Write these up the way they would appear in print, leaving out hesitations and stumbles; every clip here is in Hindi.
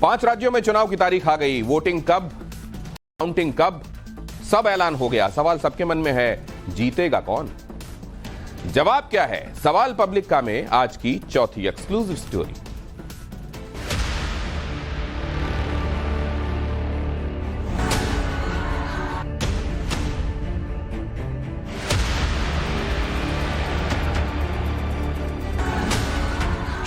5 राज्यों में चुनाव की तारीख आ गई। वोटिंग कब, काउंटिंग कब, सब ऐलान हो गया। सवाल सबके मन में है, जीतेगा कौन? जवाब क्या है? सवाल पब्लिक का में आज की चौथी एक्सक्लूसिव स्टोरी।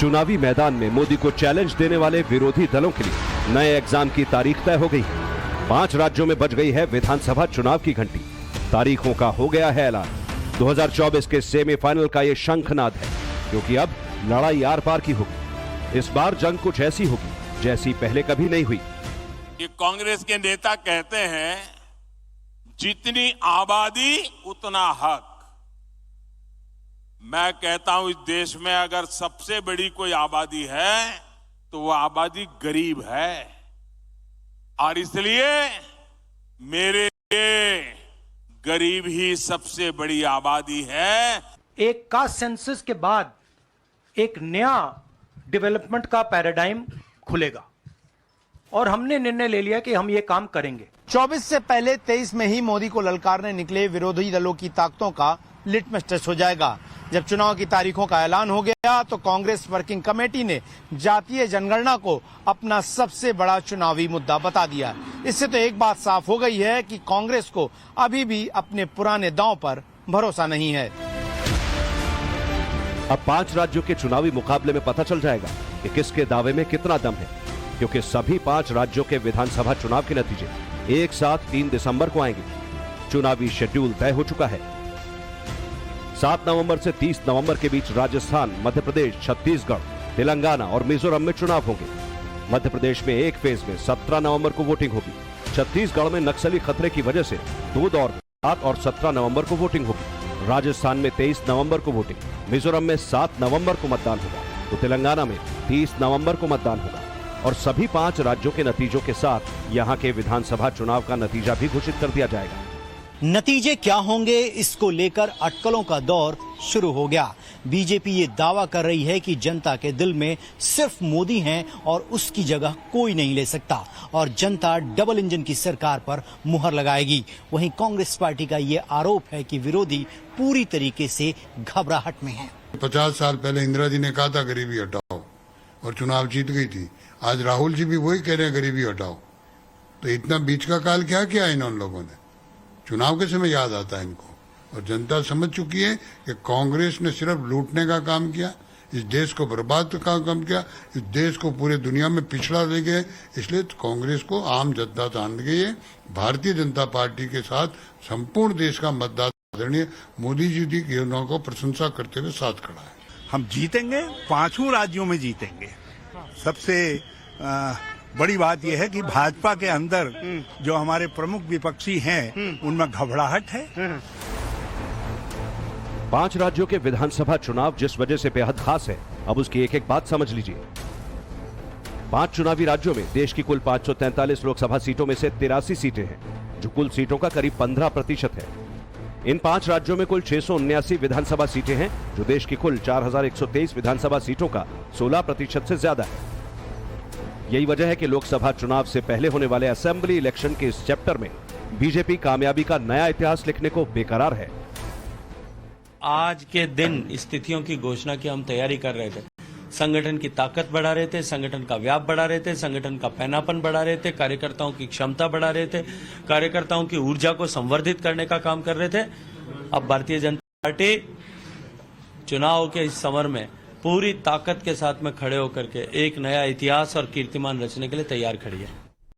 चुनावी मैदान में मोदी को चैलेंज देने वाले विरोधी दलों के लिए नए एग्जाम की तारीख तय हो गई है। 5 राज्यों में बज गई है विधानसभा चुनाव की घंटी। तारीखों का हो गया है ऐलान। 2024 के सेमीफाइनल का यह शंखनाद है, क्योंकि अब लड़ाई आर पार की होगी। इस बार जंग कुछ ऐसी होगी जैसी पहले कभी नहीं हुई। ये कांग्रेस के नेता कहते हैं, जितनी आबादी उतना हक। मैं कहता हूं, इस देश में अगर सबसे बड़ी कोई आबादी है तो वो आबादी गरीब है, और इसलिए मेरे लिए गरीब ही सबसे बड़ी आबादी है। एक कास्ट सेंसस के बाद एक नया डेवलपमेंट का पैराडाइम खुलेगा और हमने निर्णय ले लिया कि हम ये काम करेंगे। 24 से पहले 23 में ही मोदी को ललकारने निकले विरोधी दलों की ताकतों का लिटमस टेस्ट हो जाएगा। जब चुनाव की तारीखों का ऐलान हो गया तो कांग्रेस वर्किंग कमेटी ने जातीय जनगणना को अपना सबसे बड़ा चुनावी मुद्दा बता दिया। इससे तो एक बात साफ हो गई है कि कांग्रेस को अभी भी अपने पुराने दांव पर भरोसा नहीं है। अब 5 राज्यों के चुनावी मुकाबले में पता चल जाएगा कि किसके दावे में कितना दम है, क्योंकि सभी 5 राज्यों के विधानसभा चुनाव के नतीजे एक साथ 3 दिसंबर को आएंगे। चुनावी शेड्यूल तय हो चुका है। 7 नवंबर से 30 नवंबर के बीच राजस्थान, मध्य प्रदेश, छत्तीसगढ़, तेलंगाना और मिजोरम में चुनाव होंगे। मध्य प्रदेश में एक फेज में 17 नवंबर को वोटिंग होगी। छत्तीसगढ़ में नक्सली खतरे की वजह से 2 दौर में 7 और 17 नवंबर को वोटिंग होगी। राजस्थान में 23 नवंबर को वोटिंग, मिजोरम में 7 नवंबर को मतदान होगा, तो तेलंगाना में 30 नवंबर को मतदान होगा। और सभी 5 राज्यों के नतीजों के साथ यहां के विधानसभा चुनाव का नतीजा भी घोषित कर दिया जाएगा। नतीजे क्या होंगे, इसको लेकर अटकलों का दौर शुरू हो गया। बीजेपी ये दावा कर रही है कि जनता के दिल में सिर्फ मोदी हैं और उसकी जगह कोई नहीं ले सकता, और जनता डबल इंजन की सरकार पर मुहर लगाएगी। वहीं कांग्रेस पार्टी का ये आरोप है कि विरोधी पूरी तरीके से घबराहट में हैं। 50 साल पहले इंदिरा जी ने कहा था गरीबी हटाओ, और चुनाव जीत गई थी। आज राहुल जी भी वही कह रहे हैं गरीबी हटाओ। तो इतना बीच का काल क्या किया इन लोगों ने? चुनाव के समय याद आता है इनको। और जनता समझ चुकी है कि कांग्रेस ने सिर्फ लूटने का काम किया, इस देश को बर्बाद का काम किया, इस देश को पूरे दुनिया में पिछड़ा ले गए। इसलिए तो कांग्रेस को आम जनता ठान गई है। भारतीय जनता पार्टी के साथ संपूर्ण देश का मतदाता आदरणीय मोदी जी की योजनाओं को प्रशंसा करते हुए साथ खड़ा है। हम जीतेंगे, 5 राज्यों में जीतेंगे। सबसे बड़ी बात यह है कि भाजपा के अंदर जो हमारे प्रमुख विपक्षी हैं उनमें घबराहट है। 5 राज्यों के विधानसभा चुनाव जिस वजह से बेहद खास है, अब उसकी एक एक बात समझ लीजिए। 5 चुनावी राज्यों में देश की कुल 543 लोकसभा सीटों में से 83 सीटें हैं, जो कुल सीटों का करीब 15% है। इन 5 राज्यों में कुल 679 विधानसभा सीटें हैं, जो देश की कुल 4123 विधानसभा सीटों का 16% से ज्यादा है। यही वजह है कि लोकसभा चुनाव से पहले होने वाले असेंबली इलेक्शन के इस चैप्टर में बीजेपी कामयाबी का नया इतिहास लिखने को बेकरार है। आज के दिन स्थितियों की घोषणा की हम तैयारी कर रहे थे। संगठन की ताकत बढ़ा रहे थे, संगठन का व्याप बढ़ा रहे थे, संगठन का पैनापन बढ़ा रहे थे, कार्यकर्ताओं की क्षमता बढ़ा रहे थे, कार्यकर्ताओं की ऊर्जा को संवर्धित करने का काम कर रहे थे। अब भारतीय जनता पार्टी चुनाव के इस समर में पूरी ताकत के साथ में खड़े होकर के एक नया इतिहास और कीर्तिमान रचने के लिए तैयार खड़ी है।